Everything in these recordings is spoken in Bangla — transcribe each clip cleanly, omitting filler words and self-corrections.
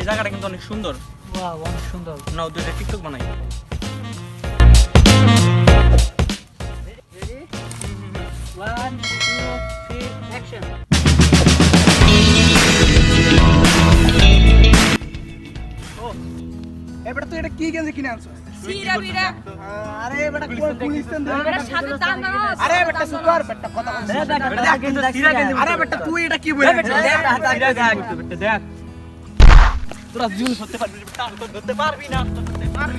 জায়গাটা কিন্তু অনেক সুন্দর। ওয়াও, অনেক সুন্দর। নাও দুইটা টিকটক বানাই। Ready 1 2 3 action. এবারে তুই এটা কি গেঞ্জি কিনে আনছো? সিরা বিরা আরে বেটা কোন পুলিশ দেন বেটা সাথে দাম না। আরে বেটা সুপার বেটা কথা বল। আরে বেটা তুই এটা কি বলে? দেখ তোরা জুন হতে পারবি বেটা, তো ধরতে পারবি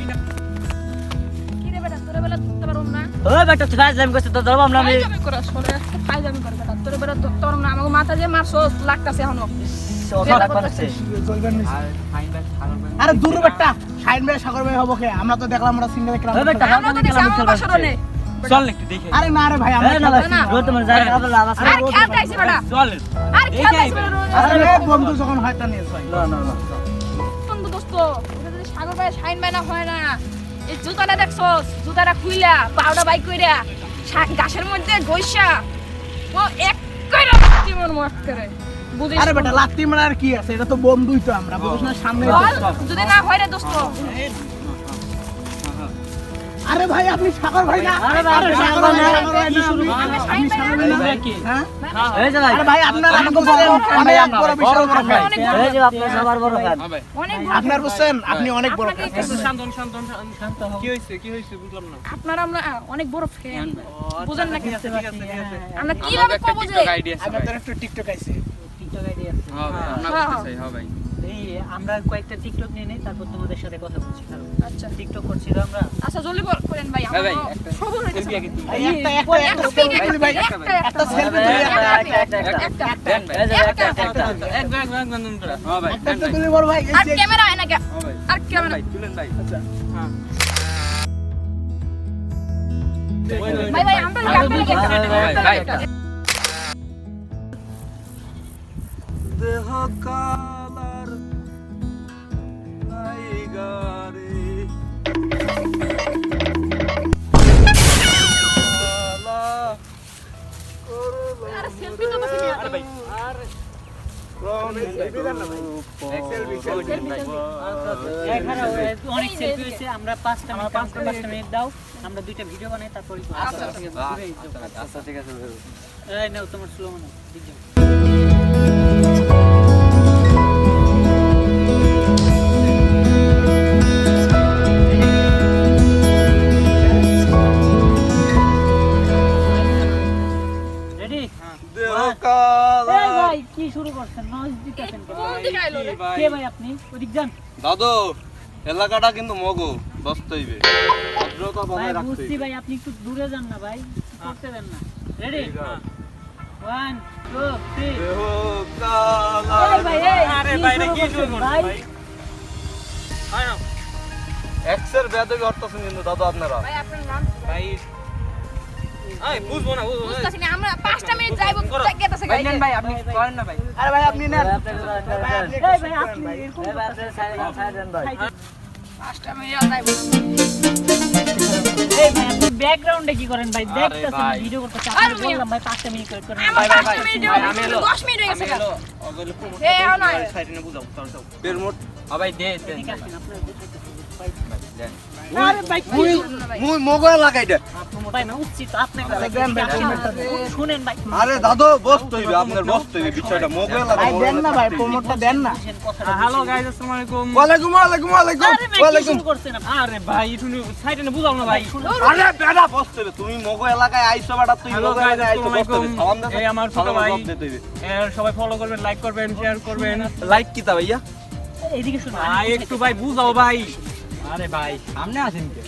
না। কি রে বেটা তোরে বেলা ধরতে পারুম না। ও বেটা তুই ফাজলামি করছিস তো ধরবাম না আমি। ফাইজামি করাস সরে ফাইজামি কর বেটা তোরে বেলা ধরতে পারুম না। আমাকে মাথা যে মারছস লাগতাছে এখনো। আরে দূর বেটা শাইন ভাই সাগর ভাই হবো কে? আমরা তো দেখলাম আমরা সিনেমা দেখলাম। আমরা তো দেখছি আমার বাসরনে। চল একটু দেখে। আরে না রে ভাই আমরা তোমার জায়গা বলা আমার আর খেলতে আইছি বেটা। চল আর খেলতে আইছি বেটা। আরে বন্ধু যখন হয় তা নিয়ে যাই। না বন্ধু দোস্ত এটা যদি সাগর ভাই শাইন ভাই না হয় না। এই জুতাটা দেখছস? জুতাটা খুইলা পাউডার বাইক কইরা গাছের মধ্যে গইসা ও এক কইরা কি মন মত করে। বুঝিস? আরে বেটা লাত্তি মারার কি আছে? এটা তো বন্ধুই তো আমরা বুঝছ না সামনে। বল যদি না হয় রে দোস্ত। আরে ভাই আপনি সাগর ভাই না? আরে ভাই, আরে সাগর ভাই না, সাগর ভাই না, আমি শাইন ভাই না। হ্যাঁ? এই যে ভাই, আরে ভাই আপনার আমাকে বলেন অনেক বড় বিশাল বড় ভাই। এই যে আপনার সবার বড় কাজ। হ্যাঁ ভাই। অনেক আপনার বুঝছেন আপনি অনেক বড় আপনাকে ফ্যান। শান্ত হও। কি হইছে বুঝলাম না। আপনার আমরা অনেক বড় ফ্যান বুঝেন না কি ঠিক আছে। আমরা কিভাবে কব যে আমাদের একটু টিকটক আইছে। টিকটক আইডিয়া আছে। হ্যাঁ ভাই, আমরা হ্যাঁ, করতে চাই, হ্যাঁ ভাই। এই আমরা কয়েকটা টিকটক নিয়ে নেই, তারপর তোমাদের সাথে কথা বলছি। কারণ আচ্ছা টিকটক করছি তো আমরা। আচ্ছা জলদি করেন ভাই হ্যাঁ ভাই, আমরা একটা সবুর হইছে সেলফি আগে তুলি। এই একটা তুলি ভাই। একটা সেলফি তুলি হ্যাঁ ভাই, একটা তুলি বড় ভাই। আর ক্যামেরা আয় না কে হ্যাঁ ভাই। আর ক্যামেরা ভাই তুলেন ভাই। আচ্ছা হ্যাঁ। ভাই ভাই আমরা ভাই, দেহ কালার লাইগারে আর সেলফি তো বসে নিয়ে আরে ভাই, এখানে অনেক সেলফি হয়েছে, আমরা 5টা মিনিট দাও, আমরা 2টা ভিডিও বানাই, তারপরে আচ্ছা ঠিক আছে। এই নাও তোমার স্লো মনে ভিডিও। রেডি? দেহ কালার এই ভাই কি শুরু করছেন? নজ দিতেছেন কেন? কোন দিকে আইলো রে কে ভাই আপনি? ওদিক যান। দাদু এলাকাটা কিন্তু মগো দস্ত হইবে ভদ্রতা ভাই বজায় রাখতে বুঝছি হইবে। ভাই, আপনি একটু দূরে যান না ভাই, করতে দেন না। রেডি? 1 2 3। দেহ এই কালার ভাই এই আরে ভাই, এটা কি শুরু করছেন ভাই? ভাই? আয় না এক্সের বেদবি হরতাছেন কিন্তু দাদু আপনারা। ভাই আপনার নাম ভাই। আয় বুঝবো না বুঝবো না। বুঝতাছি না আমরা 5টা মিনিট যাইবো গেতাছে ভাই গাইতে নেন ভাই, আপনি করেন না ভাই। আরে ভাই আপনি নেন। এই ভাই আপনি এরকম ভাই 5টা মিনিট যাইবো এই ভাই আপনি ব্যাকগ্রাউন্ডে কি করেন ভাই? আরে দেখতেছেন ভাই। ভিডিও করতেছেন, আরে আপনি ভাই। বললাম ভাই 5টা মিনিট ওয়েট করেন। আমার ভাই, 5টা মিনিট আমি এলো। 10 মিনিট হয়ে গেছে আমি এলো, ওগুলো প্রমোট এ না সাইডে নিয়ে বুঝাও, চল চল। পেরমোট ভাই দে দে। ঠিক আছে আপনারা দেখতেছেন ভাই। দেন। আরে ভাই মুই মুই মগো এলাকা এটা। ভাই না উচিত আপনি দেন ভাই, প্রমোটটা শুনেন ভাই। আরে দাদু বসতে হইবে আপনার বসতে হইবে বিষয়টা মগো এলাকা। ভাই দেন না ভাই প্রমোটটা দেন না। বুঝেন কথাটা। হ্যালো গাইস, আসসালামু আলাইকুম। ওয়ালাইকুম ওয়ালাইকুম ওয়ালাইকুম আরে ভাই কি ওয়ালাইকুম। শুরু করছেন আপনি? আরে ভাই একটু সাইডে নিয়ে বুঝাও না ভাই। আরে বেটা বসতে হইবে তুমি মগো এলাকায় আইছো বেটা তুই হ্যালো মগো গাইস, এলাকায় আইছো আসসালামু বসতে হইবে। আলাইকুম। সালাম দে এই আমার ছোট ভাই। সবাই ফলো করবেন, লাইক করবেন, শেয়ার করবেন। লাইক কিতা ভাইয়া? এইদিকে শুনুন। ভাই একটু ভাই বুঝাও ভাই। আরে ভাই সামনে আসেন কে?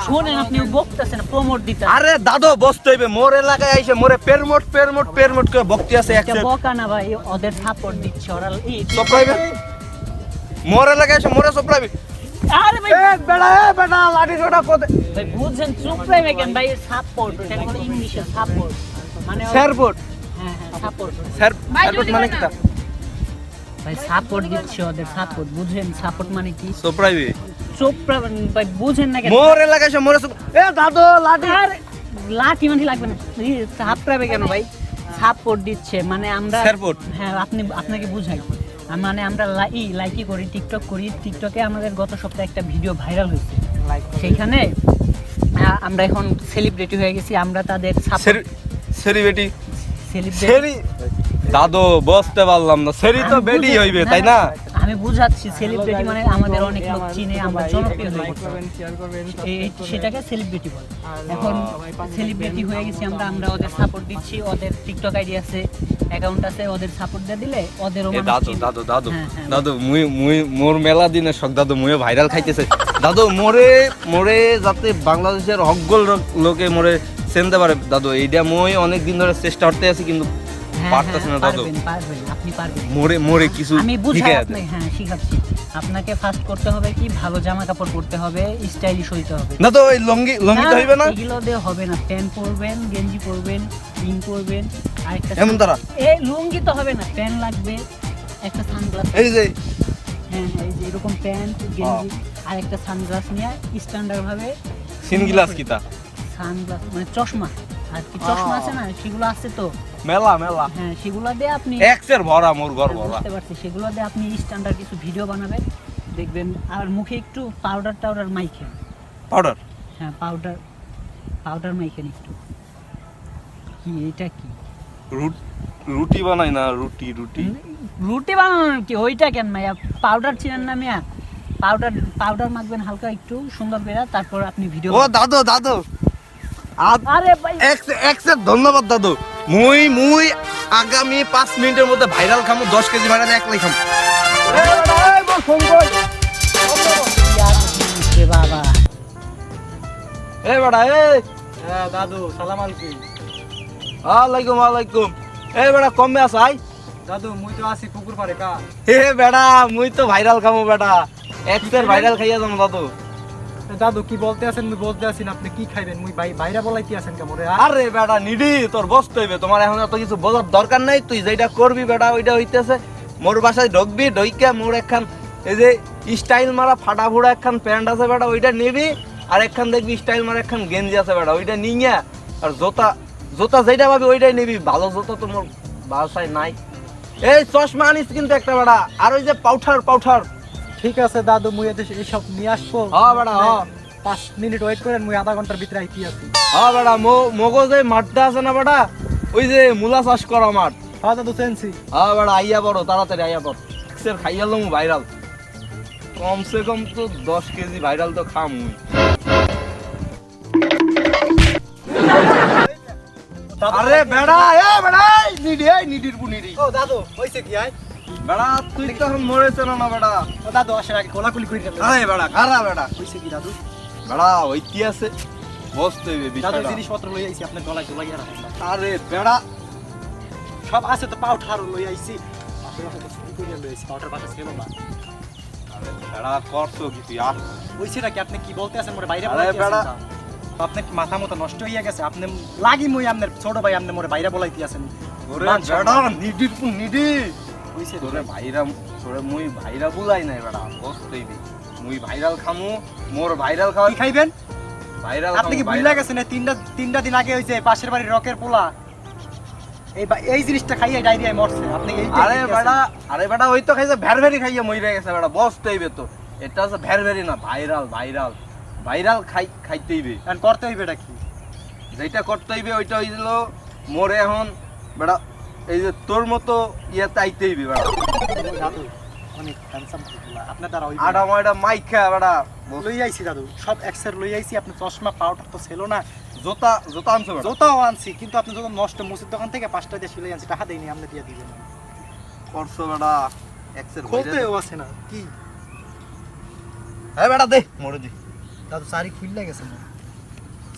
শুনেন আপনি বকতেছেন, প্রমোট দিতে। আরে দাদু বসতে হইবে মোর এলাকায় আইছে মোরে পেরমোট পেরমোট পেরমোট করে বক্তি আছে এটা একসেপ্ট বকা না ভাই, ওদের সাপোর্ট দিচ্ছে ওরা। এই সপ্রাইবে মোর এলাকায় এসে মোরে সপ্রাইবে আরে ভাই এ বেটা লাঠি ছোটা কোদে ভাই বুঝছেন, চুপ রয়ে গেছেন ভাই। সাপোর্ট এটা বলে ইংলিশে সাপোর্ট মানে শেরবোট হ্যাঁ সাপোর্ট শেরবোট মানে কিতা ভাই, সাপোর্ট দিচ্ছে ওদের, সাপোর্ট বুঝেন? সাপোর্ট মানে কি? সপ্রাইবে চুপ ভাই, বুঝেন না কেন? মোর এলাকায় এসে মোরে এ দাদু লাঠি আরে লাঠি মাঠি লাগবে না, সাপড়াবে কেন ভাই? সাপোর্ট দিচ্ছে মানে আমরা। সাপোর্ট হ্যাঁ আপনি আপনাকে বুঝাই মানে আমরা লাইকি করি, টিকটক করি। টিকটকে আমাদের গত সপ্তাহে একটা ভিডিও ভাইরাল হয়েছে, সেইখানে আমরা এখন সেলিব্রিটি হয়ে গেছি। আমরা তাদের সেলিব্রিটি সেলিব্রিটি সেরি দাদু বুঝতে পারলাম না, সেরি তো বেডি হইবে তাই না? আমি বুঝাচ্ছি, সেলিব্রিটি মানে আমাদের অনেক লোক চিনে, আমরা জনপ্রিয় হয়ে গেছি, সেটাকে সেলিব্রিটি বলে। এখন সেলিব্রিটি হয়ে গেছি আমরা, আমরা ওদের সাপোর্ট দিচ্ছি। ওদের টিকটক আইডি আছে, অ্যাকাউন্ট আছে, ওদের সাপোর্ট দিয়ে দিলে ওদেরও এ মানুষ দাদু চিনবে। দাদু দাদু হ্যাঁ, হ্যাঁ। দাদু মুই মোর মেলা দিনে শখ দাদু মুয়ে ভাইরাল খাইতেছে দাদু, মোরে মোরে যাতে বাংলাদেশের হকগোল লোকে মোরে চিনতে পারে দাদু, এইটা মই অনেক দিন ধরে চেষ্টা করতে আছি কিন্তু হ্যাঁ, পারতেছি না দাদু। পারবেন, আপনি পারবেন। মোরে মোরে কিছু আমি বুঝাই শিখাই আপনাকে, হ্যাঁ শিখাচ্ছি। আপনাকে ফার্স্ট করতে হবে কি, ভালো জামা কাপড় পরতে হবে, স্টাইলিশ হইতে হবে। না তো ওই লঙ্গি লঙ্গি তো হইবে না, এগুলো দিয়ে হবে না। প্যান্ট পরবেন, গেঞ্জি পরবেন, পিন পরবেন, আরেকটা এমন তারা এই লুঙ্গি তো হবে না, প্যান্ট লাগবে, একটা সানগ্লাস। এই যে হ্যাঁ, এই যে এরকম প্যান্ট গেঞ্জি আর একটা সানগ্লাস নিয়ে স্ট্যান্ডার্ড ভাবে। সিনগ্লাস কিতা সানগ্লাস মানে চশমা, আর কি চশমা আছে না, সেগুলো আছে তো। মেলা মেলা হ্যাঁ, সেগুলো দিয়ে আপনি এক্সের ভরা মোর ঘর ভরা। বুঝতে পারছি, সেগুলো দিয়ে আপনি স্ট্যান্ডার্ড কিছু ভিডিও বানাবেন, দেখবেন। আর মুখে একটু পাউডার মাইখেন। পাউডার হ্যাঁ, পাউডার মাইখেন একটু। কি এটা কি রুটি বানাই না, রুটি রুটি রুটি বানানোর কি ওইটা কেন মাইয়া? পাউডার ছিলেন না মিয়া? পাউডার মাখবেন হালকা একটু সুন্দর করে, তারপর আপনি ভিডিও। ও দাদু দাদু আরে ভাই, এক্সের ধন্যবাদ দাদু। মুই আগামী 5 মিনিটের মধ্যে ভাইরাল খামু, 10 কেজি ভাইরাল একলাই খামু। বাবা এ বেটা এ দাদু সালাম আলাইকুম। আলাইকুম আলাইকুম। এ বেটা কমে আস আই। দাদু মুই তো আছি পুকুর পারে কা। এ বেটা মুই তো ভাইরাল খামু বেটা, এক্সের ভাইরাল খাইয়া যাম দাদু। দাদু কি বলতে আছেন মুই বলতে আছি না, আপনি কি খাইবেন? মুই বাইরা বলাইতে আছেন কেমন রে? আরে বেটা নিডি তোর বসতে হইবে, তোমার এখন এত কিছু বোঝার দরকার নাই। তুই যেটা করবি বেটা ওইটা হইতেছে। মোর বাসায় ঢুকবি, ঢুইকা মোর একখান এই যে স্টাইল মারা ফাটা ফুড়া একখান প্যান্ট আছে বেটা, ওইটা নিবি। আর একখান দেখবি স্টাইল মারা একখান গেঞ্জি আছে বেটা, ওইটা নিয়ে। আর জোতা জোতা যেটা পাবি ওইটাই নিবি, ভালো জোতা তো মোর বাসায় নাই। এই চশমা আনিস কিন্তু একটা বেটা, আর ওই যে পাউঠার। ঠিক আছে দাদু, মুই এদের এইসব নিয়ে আসবো। হ্যাঁ বেটা হ্যাঁ 5 মিনিট ওয়েট করেন, মুই আধা ঘন্টার ভিতরে আইতে আছি। হ্যাঁ বেটা মগজে মাঠটা আছে না বেটা, ওই যে মূলা চাষ করা মাঠ। হ্যাঁ দাদু চেনছি। হ্যাঁ বেটা আইয়া পড়ো, তাড়াতাড়ি আইয়া পড়। এক্সের খাইয়া লমু ভাইরাল, কমসে কম তো 10 কেজি ভাইরাল তো খাম মুই। আরে বেড়া এ বেড়া নিডির পুনিডি। ও দাদু হইছে কি আই? বেড়া তুই তো এখন মরেছ না বেড়া। ও দাদু আসার আগে কোলাকুলি করি গেল। আরে বেড়া খারা বেড়া হইছে কি দাদু? বেড়া ওই কি আছে বসতে হইবে দাদু বিষয়টা। জিনিসপত্র লই আইছি, আপনার গলায় লাগিয়ে রাখুন। আরে বেড়া সব আছে তো, পাউঠার লই আইছি। আপনার কাছে ছুটি করে লই আইছি, পাউঠার পাশে ছিল না। আরে বেড়া করছো কি তুই আর? হইছে নাকি? আপনি কি বলতে আছেন? মোরে বাইরে আরে বলাইতে বেড়া। আছেন? আপনার কি মাথা মতো নষ্ট হইয়া গেছে? আপনি লাগি মুই আপনার ছোট ভাই, আপনি মোরে বাইরে বলাইতে আছেন। ওরে বেড়া নিডির পুনিডি। হইছে তোরে ভাইরা তোরে মুই ভাইরা বুলাই নাই বেড়া, বসতে হইবে। মুই ভাইরাল খামু, মোর ভাইরাল খাওয়া কি খাইবেন? ভাইরাল আপনি কি ভুলে গেছেন? তিনটা দিন আগে হইছে পাশের বাড়ির রকের পোলা এই জিনিসটা খাইয়ে ডায়রিয়ায় মরছে। আপনি এই আরে বেটা ওই তো খাইছে ভ্যারভেরি খাইয়ে মইরা গেছে বেটা, বসতে হইবে তো। এটা হচ্ছে ভ্যারভেরি না, ভাইরাল খাইতে হইবে। এখন করতে হইবে এটা কি? যেটা করতে হইবে ওইটা হইছিল মোরে এখন বেটা এই যে তোর মতো ইয়াতে আইতে হইবে বেটা। দাদু অনেক হ্যান্ডসাম পোলা, আপনার দ্বারা হইবে আডা ময়ডা মাইখা বেটা লই আইছি দাদু, সব এক্সের লই আইছি। আপনি চশমা পাউডার তো ছিল না, জোতা আনছো বেটা। জোতাও আনছি, কিন্তু আপনি যখন নষ্ট মুসির দোকান থেকে 5টা দিয়ে সিলাই আনছি, টাকা দেয়নি, আপনি দিয়ে দিবেন। করছো বেটা এক্সের খুলতেও আছে না কি? হ্যাঁ বেটা দে মোরে দি। দাদু সারি খুললে গেছে না,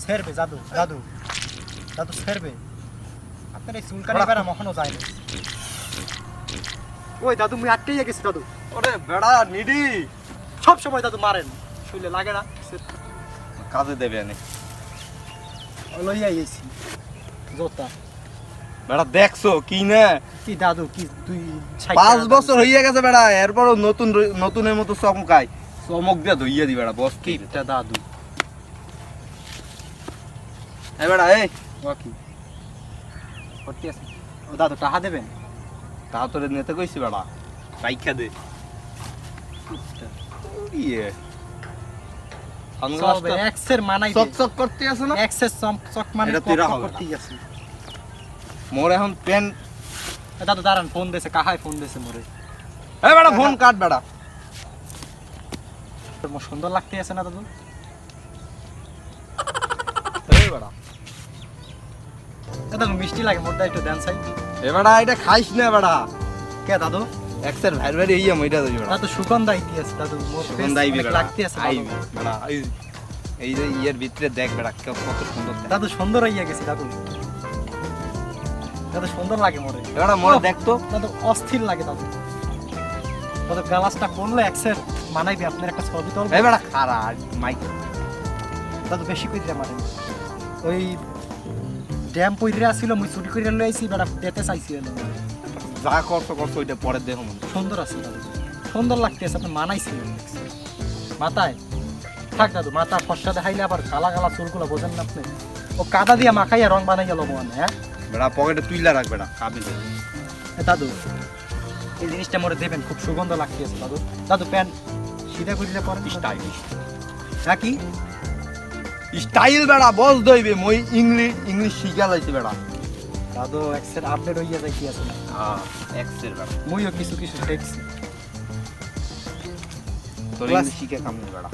ছেড়বে দাদু ছেড়বে। আপনার এই চুলকানি বেড়া মখনও যায় না। ওই দাদু মুই আটকেই গেছি দাদু। ওরে বেটা নিডি সব সময় দাদু মারেন, শুইলে লাগে না? কাজে দেবে আনে লই আইছি জোতা। বেটা দেখছো কি না? কি দাদু কি তুই 5 বছর হইয়া গেছে বেটা, এরপরও নতুনের মতো চমকায়, চমক দিয়া ধইয়া দি বেটা বস কি কিটা দাদু? এই বেটা এই ও কি করতে আছে? ও দাদু টাকা দেবেন? তা তোরে নিতে কইছি বেটা। রাইখা দে ইয়ে সবে এক্সের মানাই চক চক করতে আছে না এক্সের চক মানে এটা তেরা কত হবে না। করতেই আছে মোর এখন পেন দাদু দাঁড়ান ফোন দিয়েছে কাহায় ফোন দিয়েছে মোরে এ বেটা ফোন কাট বেটা তোর মোর সুন্দর লাগতে আছে না দাদু এ বেটা দাদু মিষ্টি লাগে মোরটা একটু দেন সাই এ বেটা এটা খাইস না বেটা কে দাদু এক্সের ভাইর ভাইর ইয়া মইটা দিবি বেটা দাদু সুগন্ধ আইতি আছে দাদু মোর সুগন্ধ আইবি বেটা লাগতে আছে আইবি দাদু। বেটা এই যে ইয়ের ভিতরে দেখ বেটা কত সুন্দর দেখ দাদু সুন্দর হইয়া গেছে দাদু দাদু সুন্দর লাগে মোরে এ বেটা মোরে দেখ তো দাদু অস্থির লাগে দাদু দাদু গ্লাসটা কোনলে এক্সের মানাইবি আপনার একটা ছবি তোল এ বেটা খারা মাইক দাদু বেশি কই দিলে মারেন ওই ড্যাম পইরা ছিল মুই চুরি কইরা লই আইছি বেটা পেতে চাইছি হলো যা করছো করছো ওইটা পরে দেখো মনে সুন্দর আছে দাদু সুন্দর লাগতেছে আপনি মানাইছি মাথায় থাক দাদু মাথা ফর্সা দেখাইলে আবার কালা কালা চুলগুলো বোঝেন না আপনি ও কাদা দিয়া মাখাইয়া রং বানাইয়া লবো মানে হ্যাঁ বেটা পকেটে তুইলা রাখ বেটা কাবি দে এ দাদু এই জিনিসটা মোরে দেবেন খুব সুগন্ধ লাগতেছে দাদু দাদু প্যান্ট সিধা করিলে পরে স্টাইল হ্যাঁ কি স্টাইল বেটা বস দইবে মই ইংলিশ শিখা লাইছি বেটা দাদু এক্সের আপডেট হইয়া যায় কি আছে না হ্যাঁ এক্সের বেটা মুইও কিছু কিছু শিখছি তোর Plus- ইংলিশ শিখে কাম নেই বেটা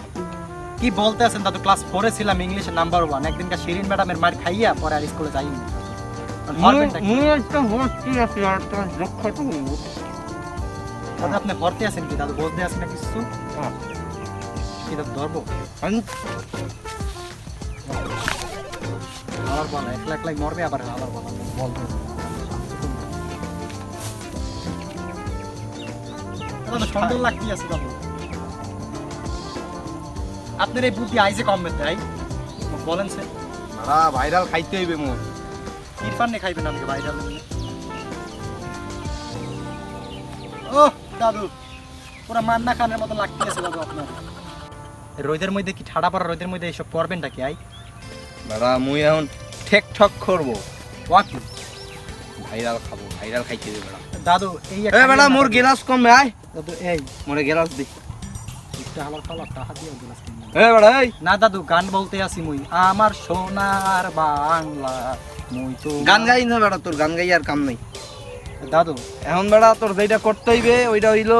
কি বলতে আছেন দাদু ক্লাস 4 এ ছিলাম ইংলিশে নাম্বার 1 একদিনকার শিরিন ম্যাডামের মার খাইয়া পরে আর স্কুলে যাইনি মুই একটা হস্তি আছি আর তোর লক্ষ্য তো দাদু আপনি ভর্তি আছেন কি দাদু বলতে আছেন না কিছু কি দাদু ধরবো আবার বলা একলা একলাই মরবে আবার আবার বলা বলবো দাদু সুন্দর লাগতে আছে দাদু আপনার এই বুদ্ধি আইজে কমবে তাই বলেন স্যার বেটা ভাইরাল খাইতে হইবে মোর ইরফান নে খাইবেন আমাকে ভাইরাল ও দাদু পুরো মান্না খানের মতো লাগতেছে দাদু আপনার রোদের মধ্যে কি ঠাডা পড়া রোদের মধ্যে এইসব করবেনটা কি আই বেটা মুই এখন ঠেক ঠক করবো ওয়াকি ভাইরাল খাবো ভাইরাল খাইতে হইবে বেটা দাদু এই এ বেটা মোর গিলাস কমবে আয় দাদু এই মোরে গিলাস দি একটা হালার খালা টাকা দিয়ে দিলাস এ বেটা এই না দাদু গান বলতে আসি মুই আমার সোনার বাংলা মুই তো গান গাই না বেটা তোর গান গাই আর কাম নাই দাদু এখন বেটা তোর যেটা করতে হইবে ওইটা হইলো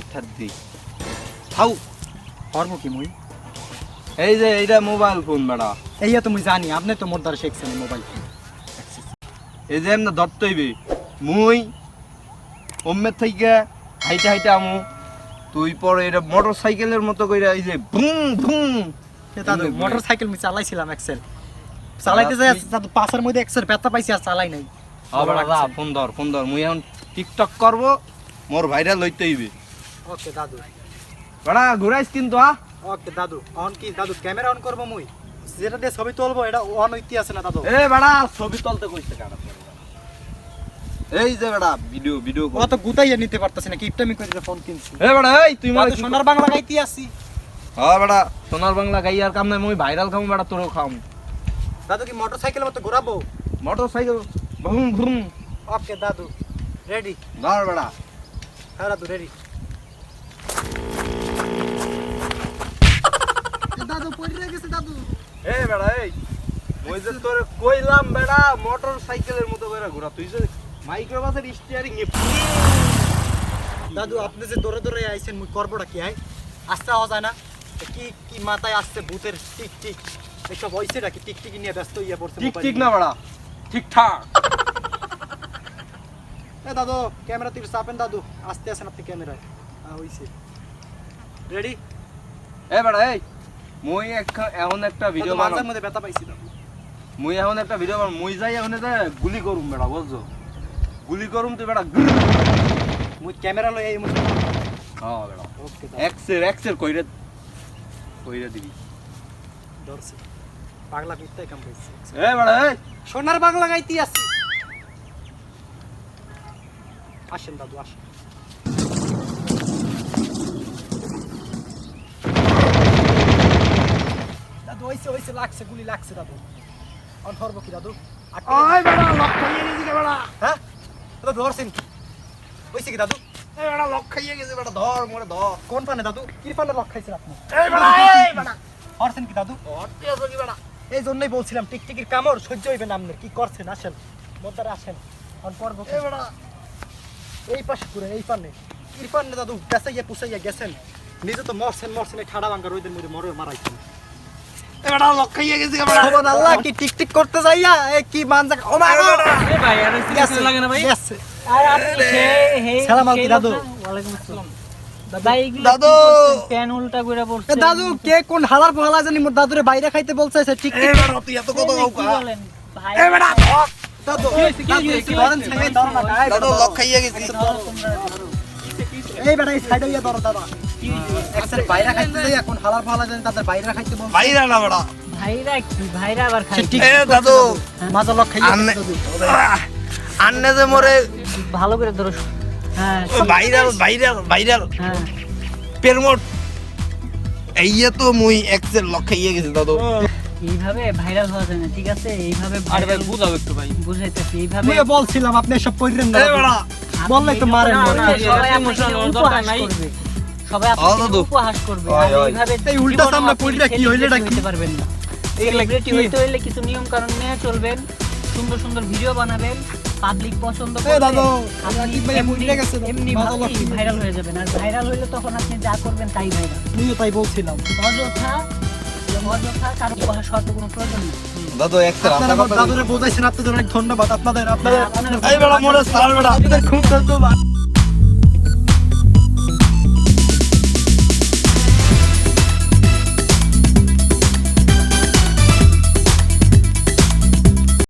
এটা দি খাও হরম কি মুই এই যে এইটা মোবাইল ফোন বেটা এইয়া তো মুই জানি আপনি তো মোর দ্বারা শিখছেন মোবাইল ফোন এই যে এমনি ধরতে হইবে মুই ওমের থেকে হাইটে হাইটে আমু তুই পরে এটা মোটর সাইকেলের মতো কইরা এই যে বুম বুম দাদু মোটর সাইকেল মুই চালাইছিলাম এক্সেল চালাইতে যাই দাদু পাশের মধ্যে এক্সেল ব্যথা পাইছি আর চালাই নাই আবার ফোন ধর মুই এখন টিকটক করব মোর ভাইরাল হইতে হইবে ওকে দাদু বেটা ঘুরাইস কিন্তু ওকে দাদু অন কি দাদু ক্যামেরা অন করবো মুই যেটা দিয়ে ছবি তুলবো এটা অন হইতে আছে না দাদু এ বেটা ছবি তুলতে কইছে কেন এই যে বেটা ভিডিও ও তো গুতাইয়া নিতে পারতাছে না কিপটামি করে ফোন কিনছি এ বেটা এই তুই মানে দাদু সোনার বাংলা গাইতে আসি হ্যাঁ বেটা সোনার বাংলা গাই আর কাম নাই মুই ভাইরাল খামু বেটা তোরও খাম দাদু কি মোটর সাইকেলের মতো ঘোরাবো মোটর সাইকেল ভুম ভুম ওকে দাদু রেডি ধর বেটা হ্যাঁ দাদু রেডি দাদু পড়ে গেছে দাদু এ বেটা এই মুই যে তোরে কইলাম বেটা মোটর সাইকেলের মতো করে ঘোরা তুই যে মাইক্রোবাসের স্টিয়ারিং এ দাদু আপনি যে দৌড়ে দৌড়ে আইছেন মুই করবোটা কি আই আস্তে হওয়া যায় না তো কি কি মাথায় আসছে ভূতের টিক টিক এসব হইছে নাকি টিকটিকি নিয়ে ব্যস্ত হইয়া পড়ছে ঠিক মোবাইল ঠিক নিয়ে। না বেটা ঠিকঠাক এ দাদু ক্যামেরা তুই চাপেন দাদু আস্তে আসেন আপনি ক্যামেরায় হইছে রেডি এ বেটা এই মুই এখন একটা ভিডিও মাঝে বানাম মধ্যে ব্যথা পাইছি দাদু মুই এখন একটা ভিডিও বানাম মুই যাই এখন এটা গুলি করুম বেটা বুঝছো গুলি করুম তুই বেটা মুই ক্যামেরা লই আই মুই হ্যাঁ বেটা ওকে এক্সের কইরে দিবি ধরছি পাগলা পিত্তায় কাম পাইছি এ বেটা এই সোনার বাংলা গাইতে আসি আসেন দাদু আসেন দাদু হইছে লাগছে গুলি লাগছে দাদু অন ধরবো কি দাদু ওই বেটা লক্ষ্য নিয়ে নিয়ে বেটা হ্যাঁ দাদু ধরছেন কি হইছে কি দাদু? এই বেটা লক খাইয়ে গেছে বেটা, ধর মোরে ধর। কোন পানে দাদু? কি পানে লক খাইছেন আপনি? এই বেটা, এই বেটা। করছেন কি দাদু? হটতে আছো কি বেটা? এই জন্যই বলছিলাম টিকটিকির কামড় সহ্য হইবে না আপনার। কি করছেন? আসেন মোদ্দারে আসেন। আর পর্ব এই বেটা। এই পাশে ঘুরে এই পানে কি পানে দাদু? পেঁচাইয়া পুষাইয়া গেছেন, নিজে তো মরছেন এই ঠাডা ভাঙ্গা রোদের মধ্যে মরে মারাইছেন। এই বেটা লক খাইয়ে গেছে কি বেটা? সুবহানাল্লাহ, কি টিকটিক করতে যাইয়া এই কি মানজা ও মা গো! এ ভাই আর কিছু লাগে না ভাই। গেছে। আর আপনি সালাম আলাইকুম দাদু। ওয়ালাইকুম আসসালাম। ভাই এগুলো দাদু। প্যান উল্টা করে এ পড়ছে। দাদু কে কোন হালার ফালা জানি মোর দাদুরে বাইরে খাইতে বলছাইছে এই টিকটিক। বেটা তুই এত কথা কি কাউ বলেন ভাই? এই বেটা ধর। দাদু হয়েছে? ধরেন ছেলে ধর না গায় দাদু লক খাইয়ে গেছে। ধরো তোমরা ধরো। এই বেটা এই সাইডে গিয়ে ধরো দাদা। একসাথে বাইরে খাইতে যাই এখন হালার ফালা জানি তাদের বাইরে খাইতে বলছে। বাইরে না বেটা। ভাইরা আবার খাই। ঠিক। এ দাদু মাজা লক খাইয়ে আন্নে দাদু। আন্নে যে মোরে ভালো করে ধরো। হ্যাঁ ভাইরাল হ্যাঁ। পেরমোট এইয়া তো মুই এক্সেল লক খাইয়ে গেছে দাদু। এইভাবে ভাইরাল হওয়া যায় না, ঠিক আছে? এইভাবে আরে ভাই বুঝাও একটু ভাই। বুঝাইতেছি এইভাবে আমি বলছিলাম আপনি সব কইরেন না। এই বেটা বললেই তো মারেন। না, না, সবাই emotion আপনাকে হওয়ার উপহাস দরকার নাই। করবে। সবাই দাদু। আপনাকে উপহাস করবে। আর ওই, ওই। এইভাবে এই উল্টা জীবনেও সামনে আপনি পড়লে কি হইলো celebrity নাকি? হইতে পারবেন না। Celebrity হইতে হইলে কিছু নিয়ম কানুন মেনে চলবেন, সুন্দর সুন্দর ভিডিও বানাবেন, পাবলিক পছন্দ এই করবে। দাদু, আপনি রাকিব ভাই ভুলে গেছে তো। এমনি মাথা ভাবেই লক্ষ্মী। ভাইরাল হয়ে যাবেন। আর ভাইরাল হইলে তখন আপনি যা করবেন তাই ভাইরাল। আমিও তাই বলছিলাম। অযথা কারো উপহাস হওয়ার তো কোনো প্রয়োজন নেই। দাদু এক্সেল আপনারা আমার দাদুরে বোঝাইছেন, আপনাদের অনেক ধন্যবাদ। আপনাদের আপনাদের এই বেটা মোরে সার বেটা। খুব ধন্যবাদ।